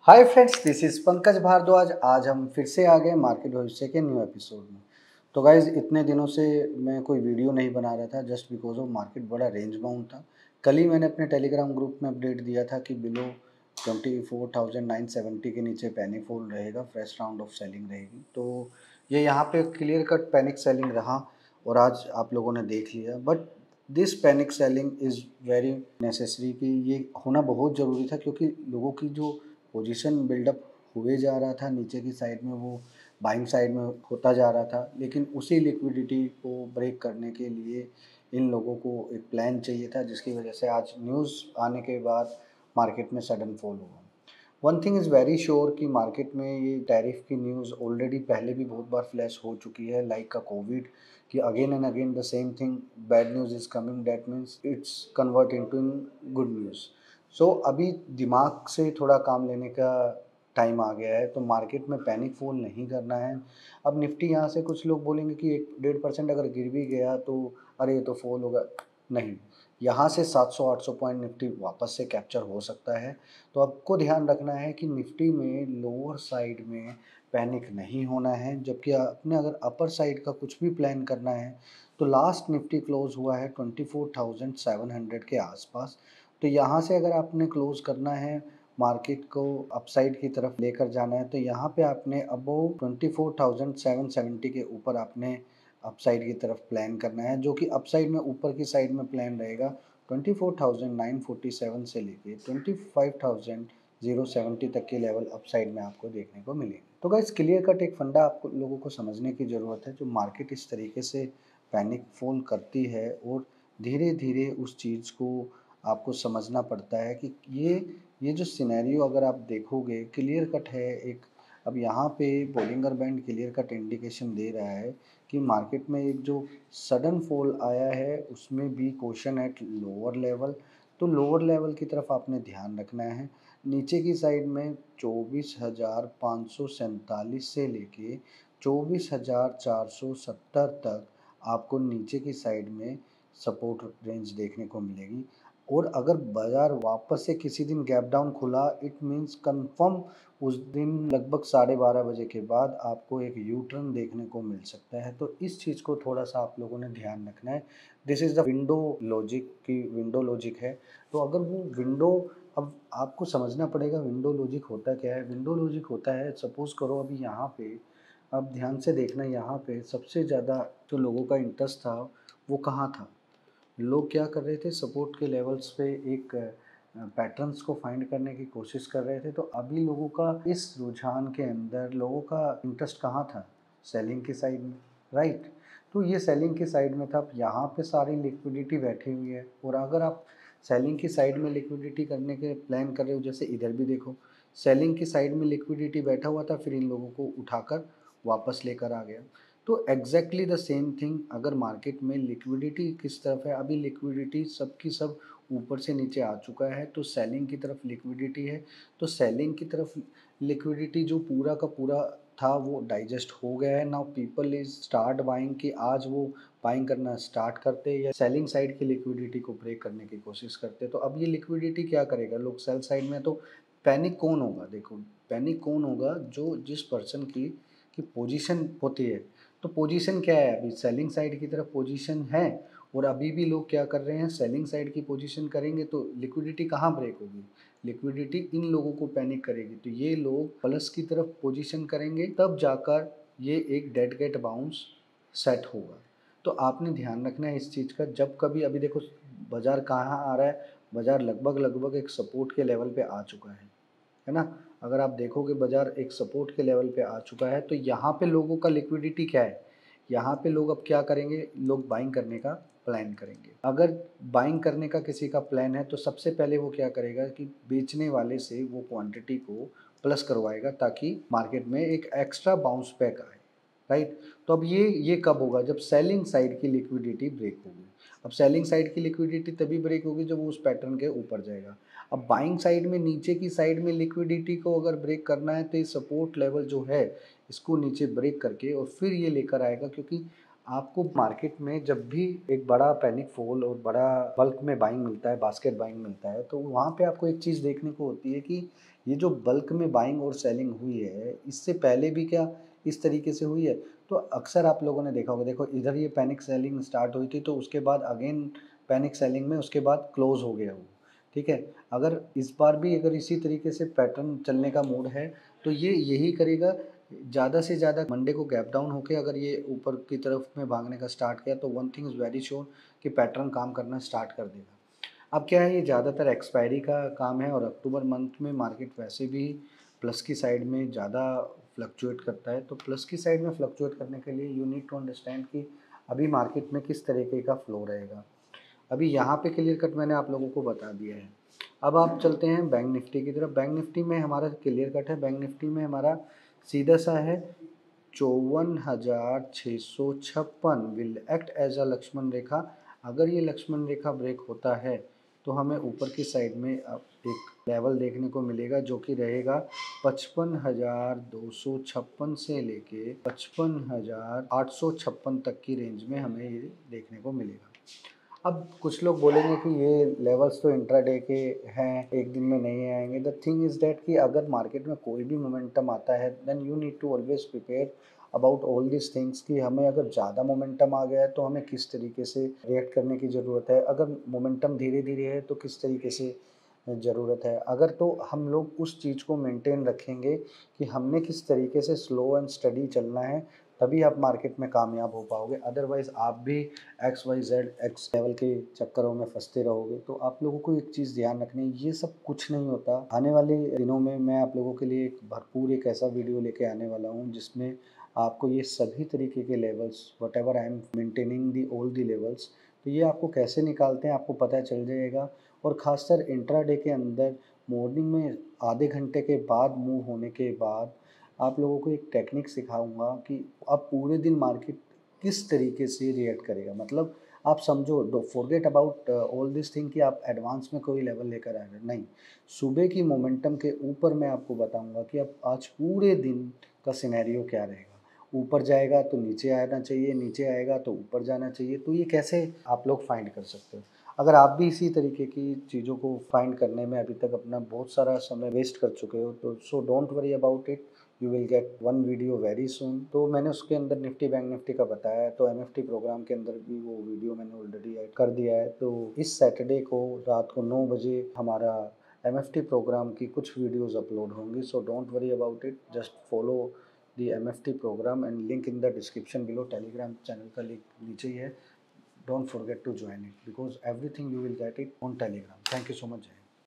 Hi friends, this is Pankaj Bhardwaj. आज हम फिर से आ गए मार्केट भविष्य के न्यू एपिसोड में। तो गाइज, इतने दिनों से मैं कोई वीडियो नहीं बना रहा था जस्ट बिकॉज ऑफ मार्केट बड़ा रेंज बाउंड था। कल ही मैंने अपने टेलीग्राम ग्रुप में अपडेट दिया था कि बिलो 24,970 के नीचे पैनिक फॉल रहेगा, फ्रेश राउंड ऑफ सेलिंग रहेगी। तो ये यहाँ पे क्लियर कट पैनिक सेलिंग रहा और आज आप लोगों ने देख लिया। But this panic selling is very necessary कि ये होना बहुत ज़रूरी था, क्योंकि लोगों की जो पोजीशन बिल्डअप हुए जा रहा था नीचे की साइड में, वो बाइंग साइड में होता जा रहा था। लेकिन उसी लिक्विडिटी को ब्रेक करने के लिए इन लोगों को एक प्लान चाहिए था, जिसकी वजह से आज न्यूज़ आने के बाद मार्केट में सडन फॉल हुआ। One thing is very sure कि मार्केट में ये टैरिफ की न्यूज़ ऑलरेडी पहले भी बहुत बार फ्लैश हो चुकी है, लाइक का कोविड, कि again and again the same thing, bad news is coming, that means it's convert into good news. So अभी दिमाग से थोड़ा काम लेने का टाइम आ गया है, तो मार्केट में पैनिक फॉल नहीं करना है। अब निफ्टी यहाँ से कुछ लोग बोलेंगे कि 1-1.5% अगर गिर भी गया तो अरे ये तो फॉल होगा। नहीं, यहाँ से 700-800 पॉइंट निफ्टी वापस से कैप्चर हो सकता है। तो आपको ध्यान रखना है कि निफ्टी में लोअर साइड में पैनिक नहीं होना है, जबकि आपने अगर अपर साइड का कुछ भी प्लान करना है तो लास्ट निफ्टी क्लोज हुआ है 24,700 के आसपास। तो यहाँ से अगर आपने क्लोज करना है, मार्केट को अपसाइड की तरफ लेकर जाना है, तो यहाँ पे आपने अबव 24,770 के ऊपर आपने अपसाइड की तरफ प्लान करना है, जो कि अपसाइड में ऊपर की साइड में प्लान रहेगा 24,947 से लेके 25,070 तक के लेवल अपसाइड में आपको देखने को मिलेंगे। तो गाइस, क्लियर कट एक फंडा आप लोगों को समझने की ज़रूरत है। जो मार्केट इस तरीके से पैनिक फॉल करती है और धीरे धीरे उस चीज़ को आपको समझना पड़ता है कि ये जो सिनेरियो अगर आप देखोगे क्लियर कट है एक। अब यहाँ पे Bollinger band clear cut indication दे रहा है कि मार्केट में एक जो सडन फॉल आया है उसमें भी क्वेश्चन एट लोअर लेवल। तो लोअर लेवल की तरफ आपने ध्यान रखना है। नीचे की साइड में 24,547 से लेके 24,470 तक आपको नीचे की साइड में सपोर्ट रेंज देखने को मिलेगी। और अगर बाजार वापस से किसी दिन गैप डाउन खुला, इट मीन्स कंफर्म उस दिन लगभग 12:30 बजे के बाद आपको एक यू टर्न देखने को मिल सकता है। तो इस चीज़ को थोड़ा सा आप लोगों ने ध्यान रखना है। This is the window logic की विंडो लॉजिक है। तो अगर वो विंडो, अब आपको समझना पड़ेगा विंडो लॉजिक होता क्या है। विंडो लॉजिक होता है, सपोज करो अभी यहाँ पे अब ध्यान से देखना, यहाँ पे सबसे ज़्यादा जो लोगों का इंटरेस्ट था वो कहाँ था। लोग क्या कर रहे थे, सपोर्ट के लेवल्स पे एक पैटर्न्स को फाइंड करने की कोशिश कर रहे थे। तो अभी लोगों का इस रुझान के अंदर लोगों का इंटरेस्ट कहाँ था, सेलिंग की साइड में, राइट। तो ये सेलिंग की साइड में था। यहाँ पे सारी लिक्विडिटी बैठी हुई है, और अगर आप सेलिंग की साइड में लिक्विडिटी करने के प्लान कर रहे हो, जैसे इधर भी देखो सेलिंग की साइड में लिक्विडिटी बैठा हुआ था, फिर इन लोगों को उठाकर वापस लेकर आ गया। तो एग्जैक्टली द सेम थिंग अगर मार्केट में लिक्विडिटी किस तरफ है, अभी लिक्विडिटी सब की सब ऊपर से नीचे आ चुका है, तो सेलिंग की तरफ लिक्विडिटी है। तो सेलिंग की तरफ लिक्विडिटी जो पूरा का पूरा था वो डाइजेस्ट हो गया है। Now people is start buying, कि आज वो बाइंग करना स्टार्ट करते या सेलिंग साइड की लिक्विडिटी को ब्रेक करने की कोशिश करते। तो अब ये लिक्विडिटी क्या करेगा, लोग सेल साइड में। तो पैनिक कौन होगा, देखो पैनिक कौन होगा, जो जिस पर्सन की पोजीशन होती है। तो पोजीशन क्या है, अभी सेलिंग साइड की तरफ पोजीशन है, और अभी भी लोग क्या कर रहे हैं, सेलिंग साइड की पोजीशन करेंगे। तो लिक्विडिटी कहाँ ब्रेक होगी, लिक्विडिटी इन लोगों को पैनिक करेगी। तो ये लोग प्लस की तरफ पोजीशन करेंगे, तब जाकर ये एक डेड कैट बाउंस सेट होगा। तो आपने ध्यान रखना है इस चीज़ का। जब कभी अभी देखो बाजार कहाँ आ रहा है, बाजार लगभग एक सपोर्ट के लेवल पे आ चुका है ना। अगर आप देखोगे बाजार एक सपोर्ट के लेवल पे आ चुका है, तो यहाँ पे लोगों का लिक्विडिटी क्या है, यहाँ पे लोग अब क्या करेंगे, लोग बाइंग करने का प्लान करेंगे। अगर बाइंग करने का किसी का प्लान है, तो सबसे पहले वो क्या करेगा कि बेचने वाले से वो क्वांटिटी को प्लस करवाएगा, ताकि मार्केट में एक एक्स्ट्रा बाउंस बैक आए, राइट। तो अब ये कब होगा, जब सेलिंग साइड की लिक्विडिटी ब्रेक होगी। अब सेलिंग साइड की लिक्विडिटी तभी ब्रेक होगी जब वो उस पैटर्न के ऊपर जाएगा। अब बाइंग साइड में नीचे की साइड में लिक्विडिटी को अगर ब्रेक करना है, तो ये सपोर्ट लेवल जो है इसको नीचे ब्रेक करके और फिर ये लेकर आएगा, क्योंकि आपको मार्केट में जब भी एक बड़ा पैनिक फॉल और बड़ा बल्क में बाइंग मिलता है, बास्केट बाइंग मिलता है, तो वहाँ पे आपको एक चीज़ देखने को होती है कि ये जो बल्क में बाइंग और सेलिंग हुई है, इससे पहले भी क्या इस तरीके से हुई है? तो अक्सर आप लोगों ने देखा होगा, देखो इधर ये पैनिक सेलिंग स्टार्ट हुई थी, तो उसके बाद अगेन पैनिक सेलिंग में उसके बाद क्लोज़ हो गया वो, ठीक है? अगर इस बार भी अगर इसी तरीके से पैटर्न चलने का मूड है, तो ये यही करेगा, ज़्यादा से ज़्यादा मंडे को गैप डाउन होके अगर ये ऊपर की तरफ में भागने का स्टार्ट किया, तो one thing is very sure कि पैटर्न काम करना स्टार्ट कर देगा। अब क्या है, ये ज़्यादातर एक्सपायरी का काम है और अक्टूबर मंथ में मार्केट वैसे भी प्लस की साइड में ज़्यादा फ्लक्चुएट करता है। तो प्लस की साइड में फ्लक्चुएट करने के लिए यू नीड टू अंडरस्टैंड कि अभी मार्केट में किस तरीके का फ्लो रहेगा। अभी यहाँ पे क्लियर कट मैंने आप लोगों को बता दिया है। अब आप चलते हैं बैंक निफ्टी की तरफ। बैंक निफ्टी में हमारा क्लियर कट है। बैंक निफ्टी में हमारा सीधा सा है 54,656 will act as a Lakshman rekha. अगर ये लक्ष्मण रेखा ब्रेक होता है तो हमें ऊपर की साइड में अब एक लेवल देखने को मिलेगा जो कि रहेगा 55,256 से लेके 55,856 तक की रेंज में हमें ये देखने को मिलेगा। अब कुछ लोग बोलेंगे कि ये लेवल्स तो इंट्राडे के हैं, एक दिन में नहीं आएंगे। द थिंग इज़ दैट कि अगर मार्केट में कोई भी मोमेंटम आता है, then you need to always prepare about all this things कि हमें अगर ज़्यादा मोमेंटम आ गया है तो हमें किस तरीके से रिएक्ट करने की ज़रूरत है, अगर मोमेंटम धीरे धीरे है तो किस तरीके से ज़रूरत है। अगर तो हम लोग उस चीज़ को मेंटेन रखेंगे कि हमने किस तरीके से स्लो एंड स्टडी चलना है, तभी आप मार्केट में कामयाब हो पाओगे। अदरवाइज़ आप भी X Y Z X level के चक्करों में फंसते रहोगे। तो आप लोगों को एक चीज़ ध्यान रखनी है, ये सब कुछ नहीं होता। आने वाले दिनों में मैं आप लोगों के लिए एक भरपूर एक ऐसा वीडियो लेके आने वाला हूँ जिसमें आपको ये सभी तरीके के levels, what ever I am maintaining the all the levels, तो ये आपको कैसे निकालते हैं आपको पता चल जाएगा। और ख़ासकर इंट्राडे के अंदर मॉर्निंग में आधे घंटे के बाद मूव होने के बाद आप लोगों को एक टेक्निक सिखाऊंगा कि आप पूरे दिन मार्केट किस तरीके से रिएक्ट करेगा। मतलब आप समझो, do forget about all this thing कि आप एडवांस में कोई लेवल लेकर आ रहे हैं, नहीं। सुबह की मोमेंटम के ऊपर मैं आपको बताऊंगा कि अब आज पूरे दिन का सिनेरियो क्या रहेगा। ऊपर जाएगा तो नीचे आना चाहिए, नीचे आएगा तो ऊपर जाना चाहिए। तो ये कैसे आप लोग फाइंड कर सकते हो। अगर आप भी इसी तरीके की चीज़ों को फाइंड करने में अभी तक अपना बहुत सारा समय वेस्ट कर चुके हो, तो सो don't worry about it, you will get one video very soon. तो मैंने उसके अंदर निफ्टी बैंक निफ्टी का बताया है, तो एमएफटी प्रोग्राम के अंदर भी वो वीडियो मैंने ऑलरेडी ऐड कर दिया है। तो इस सैटरडे को रात को 9 बजे हमारा एमएफटी प्रोग्राम की कुछ वीडियोस अपलोड होंगी। So don't worry about it, just follow the MFT program and link in the description below. Telegram channel का लिंक नीचे ही है। Don't forget to join it because everything you will get it on Telegram. Thank you so much.